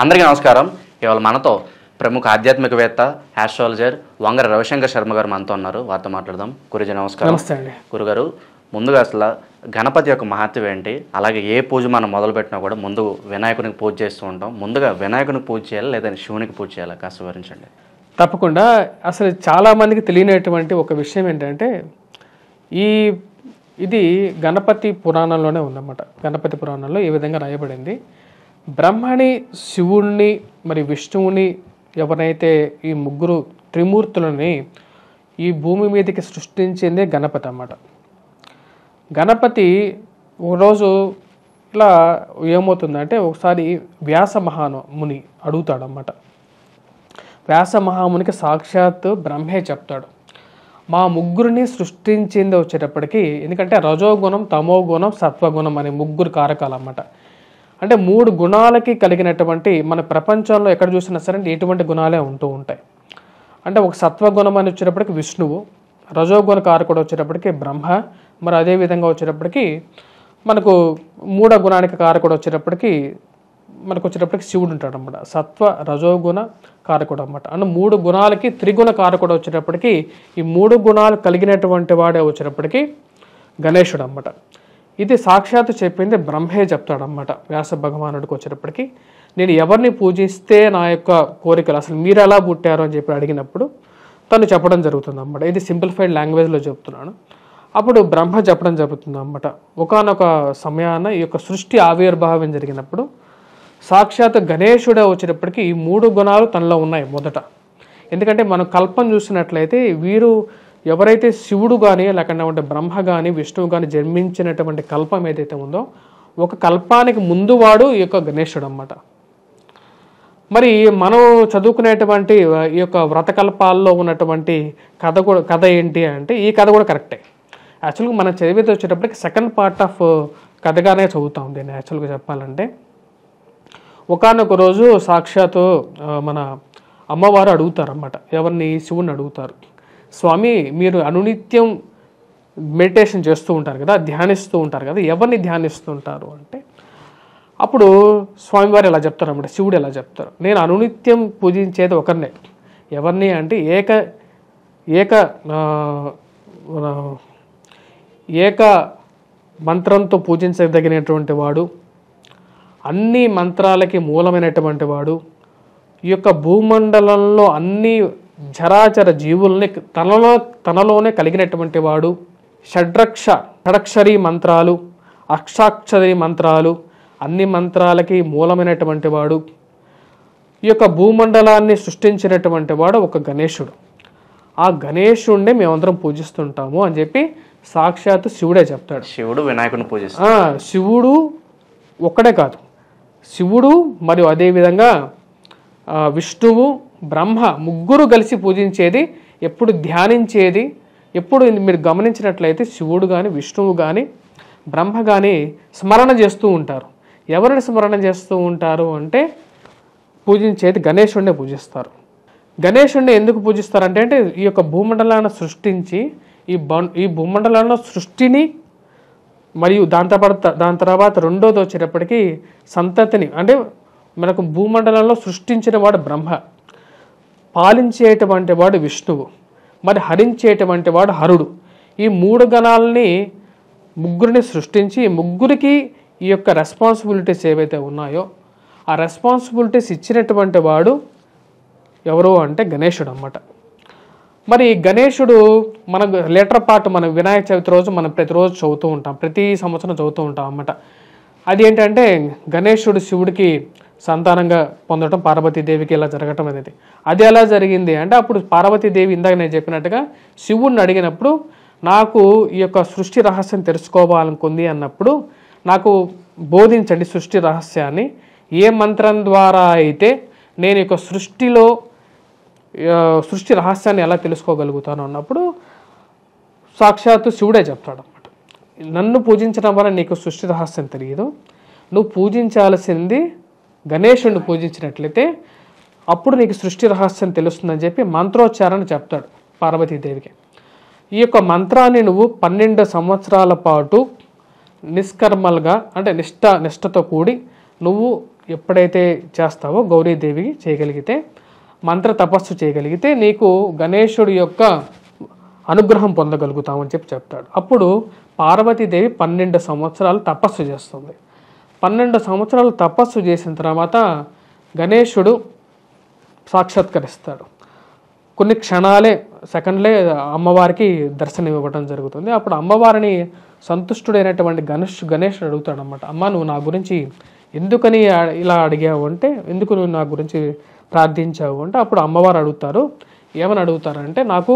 అందరికీ నమస్కారం. ఇవాళ మనతో ప్రముఖ ఆధ్యాత్మికవేత్త ఆస్ట్రాలజర్ వంగర రవిశంకర్ శర్మ గారు మనతో ఉన్నారు. వారితో మాట్లాడదాం. గురుజీ నమస్కారం. నమస్తే అండి. గురుగారు, ముందుగా అసలు గణపతి యొక్క మహత్వం ఏంటి, అలాగే ఏ పూజ మనం మొదలుపెట్టినా కూడా ముందు వినాయకునికి పూజ చేస్తూ ఉంటాం. ముందుగా వినాయకునికి పూజ చేయాలి లేదా శివునికి పూజ చేయాలి, కాస్త వివరించండి. తప్పకుండా. అసలు చాలామందికి తెలియనటువంటి ఒక విషయం ఏంటంటే ఇది గణపతి పురాణంలోనే ఉందన్నమాట. గణపతి పురాణంలో ఈ విధంగా రాయబడింది. బ్రహ్మని, శివుణ్ణి, మరి విష్ణువుని, ఎవరైతే ఈ ముగ్గురు త్రిమూర్తులని ఈ భూమి మీదకి సృష్టించిందే గణపతి అన్నమాట. గణపతి ఒకరోజు ఇలా ఏమవుతుందంటే, ఒకసారి వ్యాస మహాముని అడుగుతాడన్నమాట. వ్యాస మహామునికి సాక్షాత్ బ్రహ్మే చెప్తాడు, మా ముగ్గురిని సృష్టించింది వచ్చేటప్పటికి, ఎందుకంటే రజోగుణం, తమోగుణం, సత్వగుణం అనే ముగ్గురు కారకాలు అన్నమాట. అంటే మూడు గుణాలకి కలిగినటువంటి మన ప్రపంచంలో ఎక్కడ చూసినా సరే ఎటువంటి గుణాలే ఉంటూ ఉంటాయి. అంటే ఒక సత్వగుణం అని వచ్చేటప్పటికి విష్ణువు, రజోగుణ కారకుడు వచ్చేటప్పటికి బ్రహ్మ, మరి అదేవిధంగా వచ్చేటప్పటికి మనకు మూఢ గుణానికి కారకుడు వచ్చేటప్పటికి శివుడు ఉంటాడు అన్నమాట. సత్వ రజోగుణ కారకుడు అన్నమాట. అన్న మూడు గుణాలకి త్రిగుణ కారకుడు వచ్చేటప్పటికి ఈ మూడు గుణాలు కలిగినటువంటి వాడే వచ్చేటప్పటికి గణేశుడు అన్నమాట. ఇది సాక్షాత్తు చెప్పింది బ్రహ్మే చెప్తాడన్నమాట. వ్యాస భగవానుడికి వచ్చేటప్పటికి, నేను ఎవరిని పూజిస్తే నా యొక్క కోరికలు, అసలు మీరు ఎలా పుట్టారు అని చెప్పి అడిగినప్పుడు తను చెప్పడం జరుగుతుంది అన్నమాట. ఇది సింప్లిఫైడ్ లాంగ్వేజ్లో చెప్తున్నాను. అప్పుడు బ్రహ్మ చెప్పడం జరుగుతుంది అన్నమాట. ఒకానొక సమయాన ఈ యొక్క సృష్టి ఆవిర్భావం జరిగినప్పుడు సాక్షాత్ గణేశుడే వచ్చేటప్పటికి ఈ మూడు గుణాలు తనలో ఉన్నాయి మొదట. ఎందుకంటే మనం కల్పం చూసినట్లయితే వీరు ఎవరైతే శివుడు కానీ లేకుండా బ్రహ్మ కానీ విష్ణువు కానీ జన్మించినటువంటి కల్పం ఏదైతే ఉందో, ఒక కల్పానికి ముందు వాడు ఈ యొక్క గణేశుడు అన్నమాట. మరి మనం చదువుకునేటువంటి ఈ యొక్క వ్రతకల్పాల్లో ఉన్నటువంటి కథ ఏంటి అంటే, ఈ కథ కూడా కరెక్టే. యాక్చువల్గా మనం చదివితే వచ్చేటప్పటికి సెకండ్ పార్ట్ ఆఫ్ కథగానే చదువుతాం దీన్ని. యాక్చువల్గా చెప్పాలంటే, ఒకానొక రోజు సాక్షాత్తు మన అమ్మవారు అడుగుతారన్నమాట. ఎవరిని? శివుని అడుగుతారు. స్వామి, మీరు అనునిత్యం మెడిటేషన్ చేస్తూ ఉంటారు కదా, ధ్యానిస్తూ ఉంటారు కదా, ఎవరిని ధ్యానిస్తూ ఉంటారు అంటే, అప్పుడు స్వామివారు ఎలా చెప్తారు అన్నమాట, శివుడు ఎలా చెప్తారు, నేను అనునిత్యం పూజించేది ఒకరినే. ఎవరిని అంటే ఏక మంత్రంతో పూజించదగినటువంటి వాడు, అన్ని మంత్రాలకి మూలమైనటువంటి వాడు, ఈ యొక్క భూమండలంలో అన్ని చరాచర జీవుల్ని తనలోనే కలిగినటువంటి వాడు, షడక్షరీ మంత్రాలు, అష్టాక్షరీ మంత్రాలు, అన్ని మంత్రాలకి మూలమైనటువంటి వాడు, ఈ యొక్క భూమండలాన్ని సృష్టించినటువంటి వాడు ఒక గణేశుడు. ఆ గణేశుడిని మేమందరం పూజిస్తుంటాము అని చెప్పి సాక్షాత్తు శివుడే చెప్తాడు. శివుడు వినాయకుడిని పూజిస్తాడు. శివుడు ఒక్కడే కాదు, శివుడు మరియు అదేవిధంగా విష్ణువు, బ్రహ్మ ముగ్గురు కలిసి పూజించేది, ఎప్పుడు ధ్యానించేది, ఎప్పుడు మీరు గమనించినట్లయితే శివుడు కానీ విష్ణువు కానీ బ్రహ్మ కానీ స్మరణ చేస్తూ ఉంటారు. ఎవరిని స్మరణ చేస్తూ ఉంటారు అంటే, పూజించేది గణేశుడినే పూజిస్తారు. గణేశుడిని ఎందుకు పూజిస్తారంటే, ఈ యొక్క భూమండలాన్ని సృష్టించి ఈ భూమండలంలో సృష్టిని మరియు దాని తర్వాత రెండోది వచ్చేటప్పటికి సంతతిని, అంటే మనకు భూమండలంలో సృష్టించిన వాడు బ్రహ్మ, పాలించేటువంటి వాడు విష్ణువు, మరి హరించేటువంటి వాడు హరుడు. ఈ మూడు గణాలని ముగ్గురిని సృష్టించి ముగ్గురికి ఈ యొక్క రెస్పాన్సిబిలిటీస్ ఏవైతే ఉన్నాయో ఆ రెస్పాన్సిబిలిటీస్ ఇచ్చినటువంటి వాడు ఎవరు అంటే గణేశుడు అన్నమాట. మరి గణేశుడు మన లేటర్ పార్ట్, మన వినాయక చవితి రోజు మనం ప్రతిరోజు చదువుతూ ఉంటాం, ప్రతి సంవత్సరం చదువుతూ ఉంటాం అన్నమాట. అది ఏంటంటే, గణేశుడు శివుడికి సంతానంగా పొందడం, పార్వతీదేవికి ఇలా జరగటం అనేది. అది ఎలా జరిగింది అంటే, అప్పుడు పార్వతీదేవి ఇందాక నేను చెప్పినట్టుగా శివుడిని అడిగినప్పుడు, నాకు ఈ యొక్క సృష్టి రహస్యం తెలుసుకోవాలనుకుంది అన్నప్పుడు, నాకు బోధించండి సృష్టి రహస్యాన్ని, ఏ మంత్రం ద్వారా అయితే నేను ఈ యొక్క సృష్టి రహస్యాన్ని ఎలా తెలుసుకోగలుగుతాను అన్నప్పుడు సాక్షాత్తు శివుడే చెప్తాడు అన్నమాట. నన్ను పూజించడం వల్ల నీకు సృష్టి రహస్యం తెలియదు, నువ్వు పూజించాల్సింది గణేశుడిని పూజించినట్లయితే అప్పుడు నీకు సృష్టి రహస్యం తెలుస్తుందని చెప్పి మంత్రోచ్చారణ చెప్తాడు పార్వతీదేవికి. ఈ యొక్క మంత్రాన్ని నువ్వు 12 సంవత్సరాల పాటు నిష్కర్మలుగా, అంటే నిష్ఠతో కూడి నువ్వు ఎప్పుడైతే చేస్తావో గౌరీదేవికి చేయగలిగితే, మంత్ర తపస్సు చేయగలిగితే నీకు గణేశుడి యొక్క అనుగ్రహం పొందగలుగుతామని చెప్తాడు. అప్పుడు పార్వతీదేవి 12 సంవత్సరాలు తపస్సు చేస్తుంది. 12 సంవత్సరాలు తపస్సు చేసిన తర్వాత గణేశుడు సాక్షాత్కరిస్తాడు. కొన్ని క్షణాలే, సెకండ్లే అమ్మవారికి దర్శనం ఇవ్వడం జరుగుతుంది. అప్పుడు అమ్మవారిని సంతుష్టుడైనటువంటి గణేశుడు అడుగుతాడనమాట, అమ్మ నువ్వు నా గురించి ఎందుకని ఇలా అడిగావు అంటే, ఎందుకు నువ్వు నా గురించి ప్రార్థించావు అంటే, అప్పుడు అమ్మవారు అడుగుతారు. ఏమని అడుగుతారంటే, నాకు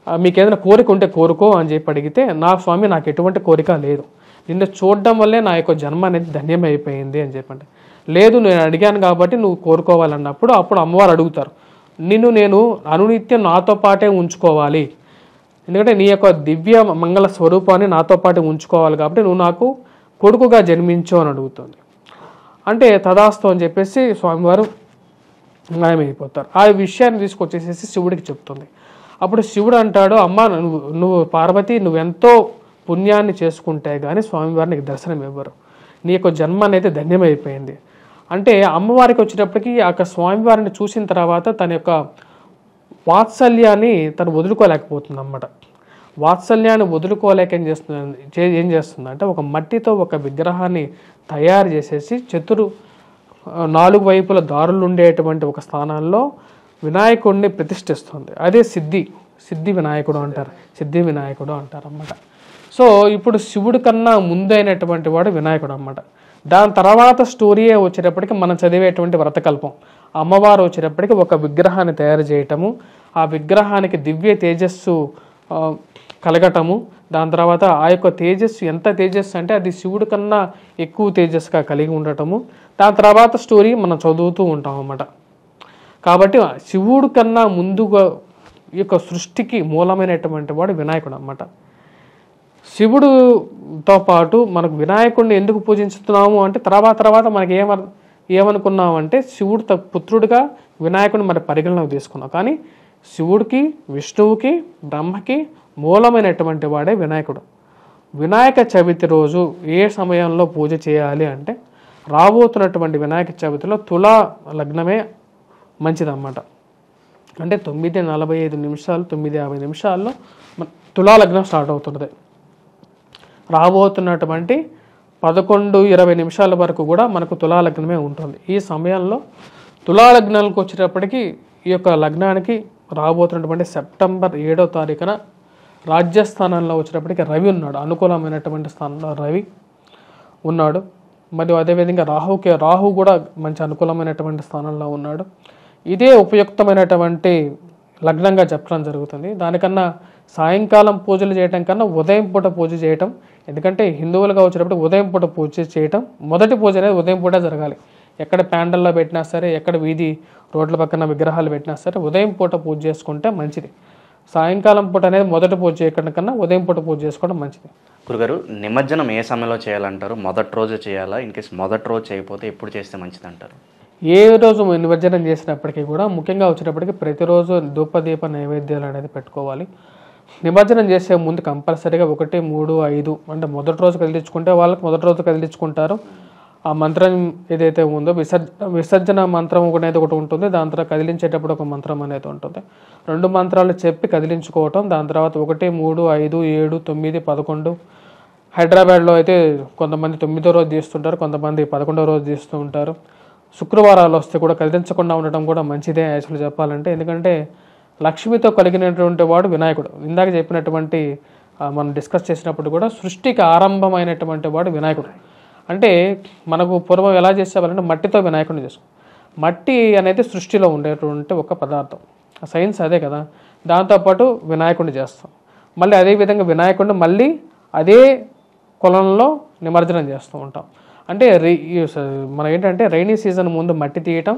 మీకు ఏదైనా కోరిక ఉంటే కోరుకో అని చెప్పి అడిగితే, నా స్వామి నాకు ఎటువంటి కోరిక లేదు, నిన్ను చూడడం వల్లే నా యొక్క జన్మ అనేది ధన్యమైపోయింది అని చెప్పండి. లేదు నేను అడిగాను కాబట్టి నువ్వు కోరుకోవాలన్నప్పుడు అప్పుడు అమ్మవారు అడుగుతారు, నిన్ను నేను అనునిత్యం నాతో పాటే ఉంచుకోవాలి, ఎందుకంటే నీ యొక్క దివ్య మంగళ స్వరూపాన్ని నాతో పాటే ఉంచుకోవాలి కాబట్టి నువ్వు నాకు కొడుకుగా జన్మించు అని అడుగుతుంది. అంటే తదాస్తు అని చెప్పేసి స్వామివారు మాయమైపోతారు. ఆ విషయాన్ని తీసుకొచ్చేసేసి శివుడికి చెప్తుంది. అప్పుడు శివుడు అంటాడు, అమ్మ నువ్వు పార్వతి నువ్వెంతో పుణ్యాన్ని చేసుకుంటే కానీ స్వామివారు నీకు దర్శనం ఇవ్వరు, నీ యొక్క జన్మ అనేది ధన్యమైపోయింది. అంటే అమ్మవారికి వచ్చేటప్పటికి ఆ స్వామివారిని చూసిన తర్వాత తన యొక్క వాత్సల్యాన్ని తను వదులుకోలేకపోతుంది అన్నమాట. వాత్సల్యాన్ని వదులుకోలేక ఏం చేస్తుందంటే ఒక మట్టితో ఒక విగ్రహాన్ని తయారు చేసేసి 4 వైపుల దారులు ఉండేటువంటి ఒక స్థానాల్లో వినాయకుడిని ప్రతిష్ఠిస్తుంది. అదే సిద్ధి వినాయకుడు అంటారు, సిద్ధి వినాయకుడు అంటారు అన్నమాట. సో ఇప్పుడు శివుడి కన్నా ముందైనటువంటి వాడు వినాయకుడు అన్నమాట. దాని తర్వాత స్టోరీయే వచ్చేటప్పటికి మనం చదివేటువంటి వ్రతకల్పం, అమ్మవారు వచ్చేటప్పటికి ఒక విగ్రహాన్ని తయారు చేయటము, ఆ విగ్రహానికి దివ్య తేజస్సు కలగటము, దాని తర్వాత ఆ యొక్క తేజస్సు ఎంత తేజస్సు అంటే అది శివుడి కన్నా ఎక్కువ తేజస్సుగా కలిగి ఉండటము, దాని తర్వాత స్టోరీ మనం చదువుతూ ఉంటాం అన్నమాట. కాబట్టి శివుడి కన్నా ముందుగా ఈ యొక్క సృష్టికి మూలమైనటువంటి వాడు వినాయకుడు అన్నమాట. శివుడుతో పాటు మనకు వినాయకుడిని ఎందుకు పూజించుతున్నాము అంటే తర్వాత మనకి ఏమనుకున్నామంటే శివుడు పుత్రుడిగా వినాయకుడిని మరి పరిగణలోకి తీసుకున్నాం. కానీ శివుడికి, విష్ణువుకి, బ్రహ్మకి మూలమైనటువంటి వాడే వినాయకుడు. వినాయక చవితి రోజు ఏ సమయంలో పూజ చేయాలి అంటే రాబోతున్నటువంటి వినాయక చవితిలో తులా లగ్నమే మంచిదన్నమాట. అంటే 9:45 నిమిషాలు 9:50 నిమిషాల్లో తులా లగ్నం స్టార్ట్ అవుతున్నది. రాబోతున్నటువంటి 11:20 నిమిషాల వరకు కూడా మనకు తులా లగ్నమే ఉంటుంది. ఈ సమయంలో తులా లగ్నానికి వచ్చేటప్పటికి ఈ యొక్క లగ్నానికి రాబోతున్నటువంటి సెప్టెంబర్ 7వ తారీఖున రాజ్యస్థానంలో వచ్చేటప్పటికి రవి ఉన్నాడు, అనుకూలమైనటువంటి స్థానంలో రవి ఉన్నాడు. మరియు అదేవిధంగా రాహు కూడా మంచి అనుకూలమైనటువంటి స్థానంలో ఉన్నాడు. ఇదే ఉపయుక్తమైనటువంటి లగ్నంగా చెప్పడం జరుగుతుంది. దానికన్నా సాయంకాలం పూజలు చేయటం కన్నా ఉదయం పూట పూజ చేయటం, ఎందుకంటే హిందువులుగా వచ్చేటప్పుడు ఉదయం పూట పూజ చేయటం, మొదటి పూజ అనేది ఉదయం పూట జరగాలి. ఎక్కడ ప్యాండల్లో పెట్టినా సరే, ఎక్కడ వీధి రోడ్ల పక్కన విగ్రహాలు పెట్టినా సరే ఉదయం పూట పూజ చేసుకుంటే మంచిది. సాయంకాలం పూట అనేది మొదటి పూజ చేయడం కన్నా ఉదయం పూట పూజ చేసుకోవడం మంచిది. గురుగారు, నిమజ్జనం ఏ సమయంలో చేయాలంటారు? మొదటి రోజు చేయాలా? ఇన్కేస్ మొదటి రోజు చేయకపోతే ఎప్పుడు చేస్తే మంచిది అంటారు? ఏ రోజు నిమజ్జనం చేసినప్పటికీ కూడా ముఖ్యంగా వచ్చేటప్పటికి ప్రతిరోజు ధూపదీప నైవేద్యాలు అనేది పెట్టుకోవాలి. నిమజ్జనం చేసే ముందు కంపల్సరీగా 1, 3, 5 అంటే మొదటి రోజు కదిలించుకుంటే వాళ్ళకి మొదటి రోజు కదిలించుకుంటారు. ఆ మంత్రం ఏదైతే ఉందో విసర్జన మంత్రం అనేది ఒకటి ఉంటుంది, దాని తర్వాత కదిలించేటప్పుడు ఒక మంత్రం అనేది ఉంటుంది. 2 మంత్రాలు చెప్పి కదిలించుకోవటం, దాని తర్వాత 1, 3, 5, 7, 9, 11. హైదరాబాద్లో అయితే కొంతమంది 9వ రోజు తీస్తుంటారు, కొంతమంది 11వ రోజు తీస్తూ ఉంటారు. శుక్రవారాలు వస్తే కూడా కదిలించకుండా ఉండటం కూడా మంచిదే యాక్చువల్గా చెప్పాలంటే. ఎందుకంటే లక్ష్మితో కలిగినటువంటి వాడు వినాయకుడు. ఇందాక చెప్పినటువంటి మనం డిస్కస్ చేసినప్పుడు కూడా సృష్టికి ఆరంభమైనటువంటి వాడు వినాయకుడు. అంటే మనకు పూర్వం ఎలా చేసేవాళ్ళంటే మట్టితో వినాయకుడిని చేసుకో. మట్టి అనేది సృష్టిలో ఉండేటువంటి ఒక పదార్థం, సైన్స్ అదే కదా. దాంతోపాటు వినాయకుడిని చేస్తాం. మళ్ళీ అదేవిధంగా వినాయకుడిని మళ్ళీ అదే కులంలో నిమజ్జనం చేస్తూ ఉంటాం. అంటే మనం ఏంటంటే రైనీ సీజన్ ముందు మట్టి తీయటం,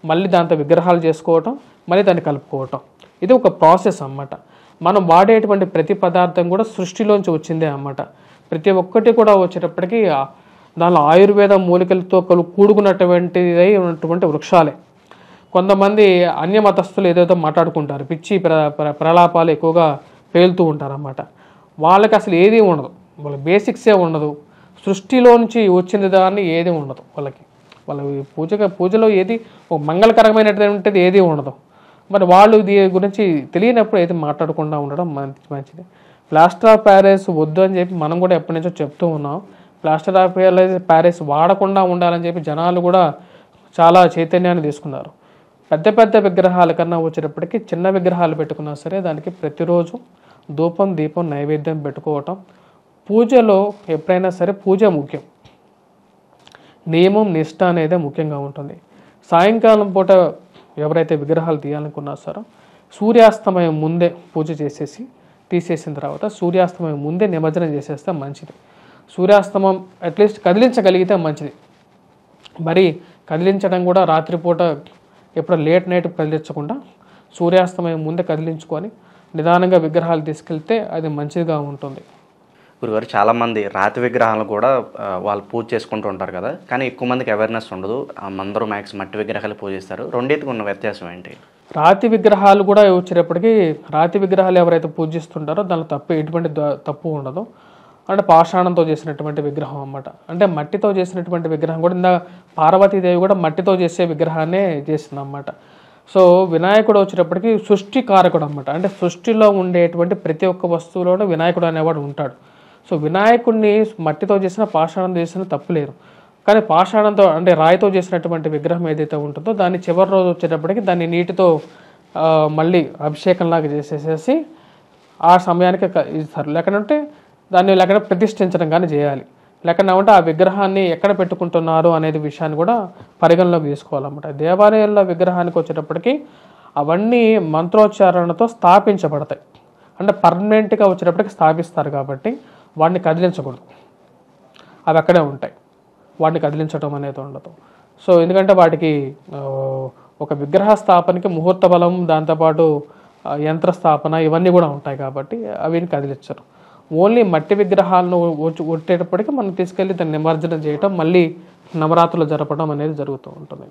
మళ్ళీ దాంతో విగ్రహాలు చేసుకోవటం, మళ్ళీ దాన్ని కలుపుకోవటం, ఇది ఒక ప్రాసెస్ అన్నమాట. మనం వాడేటువంటి ప్రతి పదార్థం కూడా సృష్టిలోంచి వచ్చిందే అన్నమాట. ప్రతి ఒక్కటి కూడా వచ్చేటప్పటికి దానిలో ఆయుర్వేద మూలికలతో కూడుకున్నటువంటిదై ఉన్నటువంటి వృక్షాలే. కొంతమంది అన్యమతస్థులు ఏదైతే మాట్లాడుకుంటారు, పిచ్చి ప్రలాపాలు ఎక్కువగా పేలుతూ ఉంటారన్నమాట. వాళ్ళకి అసలు ఏది ఉండదు, వాళ్ళ బేసిక్సే ఉండదు, సృష్టిలోంచి వచ్చిన దాన్ని ఏది ఉండదు వాళ్ళకి. వాళ్ళ పూజలో ఏది ఒక మంగళకరమైనటువంటిది ఏది ఉండదు. మరి వాళ్ళు దీని గురించి తెలియనప్పుడు ఏది మాట్లాడకుండా ఉండడం మంచిది. ప్లాస్టర్ ఆఫ్ ప్యారిస్ వద్దు అని చెప్పి మనం కూడా ఎప్పటి నుంచో చెప్తూ ఉన్నాం. ప్లాస్టర్ ఆఫ్ ప్యారిస్ వాడకుండా ఉండాలని చెప్పి జనాలు కూడా చాలా చైతన్యాన్ని తీసుకున్నారు. పెద్ద పెద్ద విగ్రహాల కన్నా వచ్చేటప్పటికి చిన్న విగ్రహాలు పెట్టుకున్నా సరే దానికి ప్రతిరోజు ధూపం దీపం నైవేద్యం పెట్టుకోవటం. పూజలో ఎప్పుడైనా సరే పూజ ముఖ్యం, నియమం నిష్ట అనేది ముఖ్యంగా ఉంటుంది. సాయంకాలం పూట ఎవరైతే విగ్రహాలు తీయాలనుకున్నారో సూర్యాస్తమయం ముందే పూజ తీసేసిన తర్వాత సూర్యాస్తమయం ముందే నిమజ్జనం చేసేస్తే మంచిది. సూర్యాస్తమం అట్లీస్ట్ కదిలించగలిగితే మంచిది. మరి కదిలించడం కూడా రాత్రిపూట ఎప్పుడు లేట్ నైట్ కదిలించకుండా సూర్యాస్తమయం ముందే కదిలించుకొని నిదానంగా విగ్రహాలు తీసుకెళ్తే అది మంచిగా ఉంటుంది. గురుగారు, చాలామంది రాతి విగ్రహాలు కూడా వాళ్ళు పూజ చేసుకుంటూ ఉంటారు కదా, కానీ ఎక్కువ మందికి అవేర్నెస్ ఉండదు. అందరూ మ్యాక్స్ మట్టి విగ్రహాలు పూజిస్తారు. రెండింటికి ఉన్న వ్యత్యాసం ఏంటి? రాతి విగ్రహాలు కూడా వచ్చేటప్పటికి రాతి విగ్రహాలు ఎవరైతే పూజిస్తుంటారో దానిలో ఎటువంటి తప్పు ఉండదు. అంటే పాషాణంతో చేసినటువంటి విగ్రహం అన్నమాట. అంటే మట్టితో చేసినటువంటి విగ్రహం కూడా ఇందా పార్వతీదేవి కూడా మట్టితో చేసే విగ్రహాన్నే చేసింది అన్నమాట. సో వినాయకుడు వచ్చేటప్పటికి సృష్టి కారకుడు అన్నమాట. అంటే సృష్టిలో ఉండేటువంటి ప్రతి ఒక్క వస్తువులోనూ వినాయకుడు అనేవాడు ఉంటాడు. సో వినాయకుడిని మట్టితో చేసిన పాషాణంతో చేసిన తప్పులేదు. కానీ పాషాణంతో అంటే రాయితో చేసినటువంటి విగ్రహం ఏదైతే ఉంటుందో దాన్ని చివరి రోజు వచ్చేటప్పటికి దాన్ని నీటితో మళ్ళీ అభిషేకంలాగా చేసేసేసి ఆ సమయానికి ఇస్తారు. లేకపోతే దాన్ని లేకుండా ప్రతిష్ఠించడం కానీ చేయాలి. లేకుండా ఆ విగ్రహాన్ని ఎక్కడ పెట్టుకుంటున్నారు అనేది విషయాన్ని కూడా పరిగణలోకి తీసుకోవాలన్నమాట. దేవాలయాల్లో విగ్రహానికి వచ్చేటప్పటికి అవన్నీ మంత్రోచ్చారణతో స్థాపించబడతాయి. అంటే పర్మనెంట్గా వచ్చేటప్పటికి స్థాపిస్తారు కాబట్టి వాటిని కదిలించకూడదు. అవి అక్కడే ఉంటాయి, వాటిని కదిలించడం అనేది ఉండదు. సో ఎందుకంటే వాటికి ఒక విగ్రహ స్థాపనకి ముహూర్త బలం, దాంతోపాటు యంత్ర స్థాపన ఇవన్నీ కూడా ఉంటాయి కాబట్టి అవిని కదిలించరు. ఓన్లీ మట్టి విగ్రహాలను కొట్టేటప్పటికి మనం తీసుకెళ్ళి దాన్ని నిమజ్జనం చేయటం, మళ్ళీ నవరాత్రులు జరపడం అనేది జరుగుతూ ఉంటుంది.